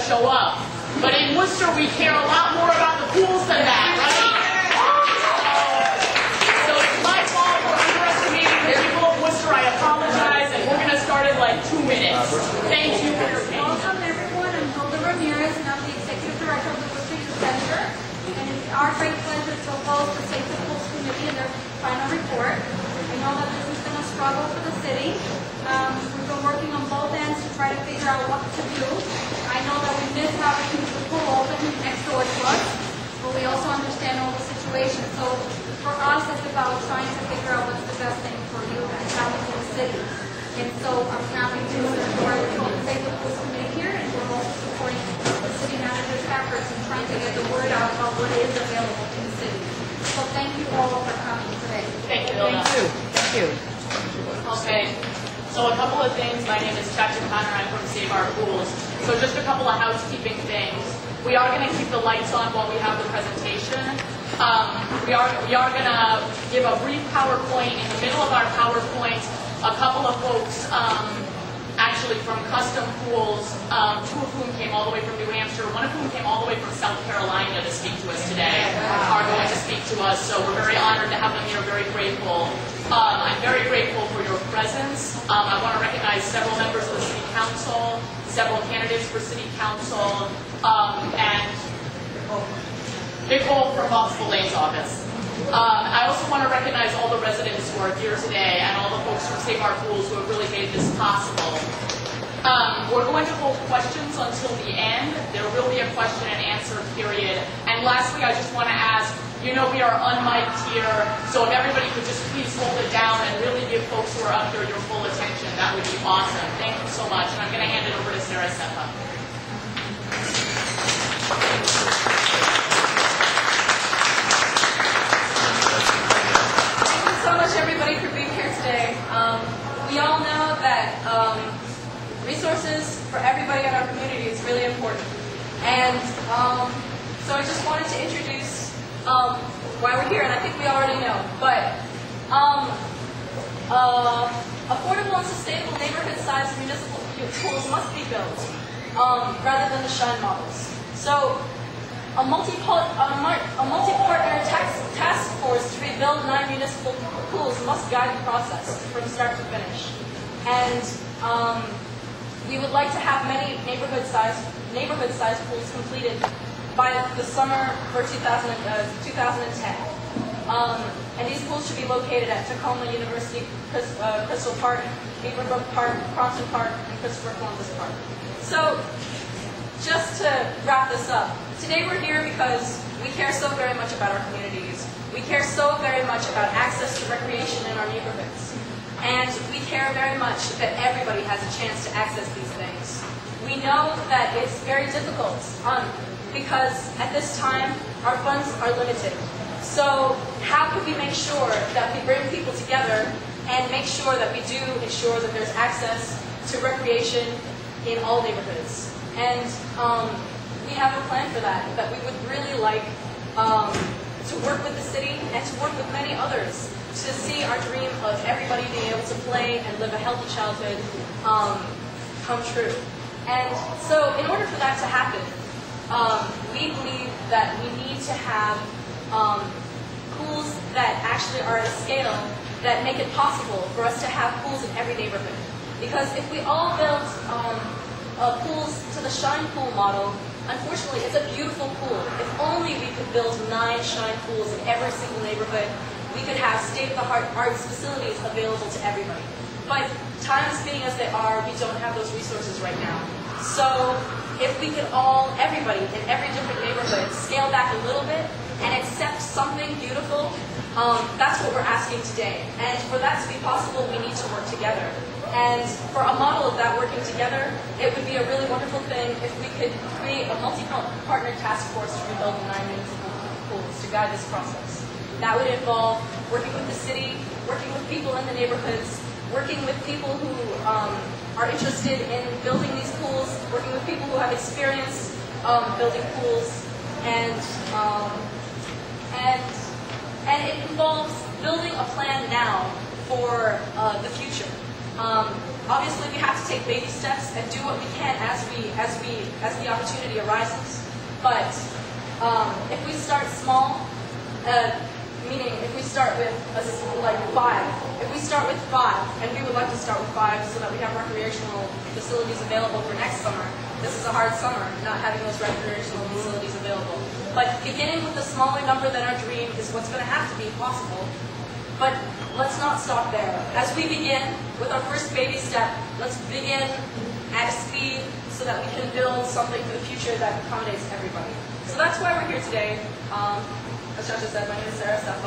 show up. But in Worcester, we care a lot more about the pools than that, right? So it's my fault for underestimating the people of Worcester. I apologize, and we're going to start in like 2 minutes. Thank you for your patience. Welcome everyone. I'm Hilda Ramirez, and I'm the Executive Director of the Worcester Youth Center. And it's our great pleasure to host the Safe Schools Committee in their final report. I know that this has been a struggle for the city. We've been working on both ends to try to figure out what to do. I know that we miss having the pool open next door to us, but we also understand all the situations. So for us, it's about trying to figure out what's the best thing for you and families in the city. And so I'm happy to support the Safe Schools Committee here, and we're also supporting the city manager's efforts in trying to get the word out about what is available in the city. So thank you all for coming today. Thank you, Hilda. Thank you. Okay. So a couple of things. My name is Chacha Connor. I'm from Save Our Pools. So just a couple of housekeeping things. We are going to keep the lights on while we have the presentation. We are going to give a brief PowerPoint. In the middle of our PowerPoint, a couple of folks, actually from Custom Pools, 2 of whom came all the way from New Hampshire, 1 of whom came all the way from South Carolina to speak to us today, are going to speak to us. So we're very honored to have them here, very grateful. I'm very grateful for your presence. I want to recognize several members of the City Council, several candidates for City Council, and Nicole from Bob Spillane's office. I also want to recognize all the residents who are here today and all the folks from Save Our Pools who have really made this possible. We're going to hold questions until the end. There will be a question and answer period. And lastly, I just want to ask, you know we are unmiked here, so if everybody could just please hold it down and really give folks who are up here your full attention, that would be awesome. Thank you so much. And I'm going to hand it over to Sara Assefa. Thank you so much, everybody, for being here today. We all know that resources for everybody in our community is really important. And so I just wanted to introduce why we're here, and I think we already know. But affordable and sustainable neighborhood-sized municipal pools must be built rather than the shine models. So a multi-partner task force to rebuild 9 municipal pools must guide the process from start to finish. And we would like to have many neighborhood-sized pools completed by the summer for 2010. And these pools should be located at Tacoma University, Crystal Park, Beaverbrook Park, Crompton Park, and Christopher Columbus Park. So, just to wrap this up, today we're here because we care so very much about our communities. We care so very much about access to recreation in our neighborhoods. And we care very much that everybody has a chance to access these things. We know that it's very difficult because at this time, our funds are limited. So how can we make sure that we bring people together and make sure that we do ensure that there's access to recreation in all neighborhoods? And we have a plan for that we would really like to work with the city and to work with many others to see our dream of everybody being able to play and live a healthy childhood come true. And so in order for that to happen, we believe that we need to have pools that actually are at a scale that make it possible for us to have pools in every neighborhood. Because if we all built pools to the Shine Pool model, unfortunately it's a beautiful pool. If only we could build 9 Shine pools in every single neighborhood, we could have state-of-the-art arts facilities available to everybody. But times being as they are, we don't have those resources right now. So if we could all, everybody in every different neighborhood, scale back a little bit and accept something beautiful, that's what we're asking today. And for that to be possible, we need to work together. And for a model of that working together, it would be a really wonderful thing if we could create a multi-partner task force to rebuild the 9 municipal pools to guide this process. That would involve working with the city, working with people in the neighborhoods, working with people who are interested in building these pools, working with people who have experience building pools, and it involves building a plan now for the future. Obviously, we have to take baby steps and do what we can as the opportunity arises. But if we start small, meaning if we start with like 5, if we start with 5, and we would like to start with 5 so that we have recreational facilities available for next summer. This is a hard summer, not having those recreational facilities available. But beginning with a smaller number than our dream is what's going to have to be possible. But let's not stop there. As we begin with our first baby step, let's begin at a speed so that we can build something for the future that accommodates everybody. So that's why we're here today. As Joshua said, my name is Sara Assefa.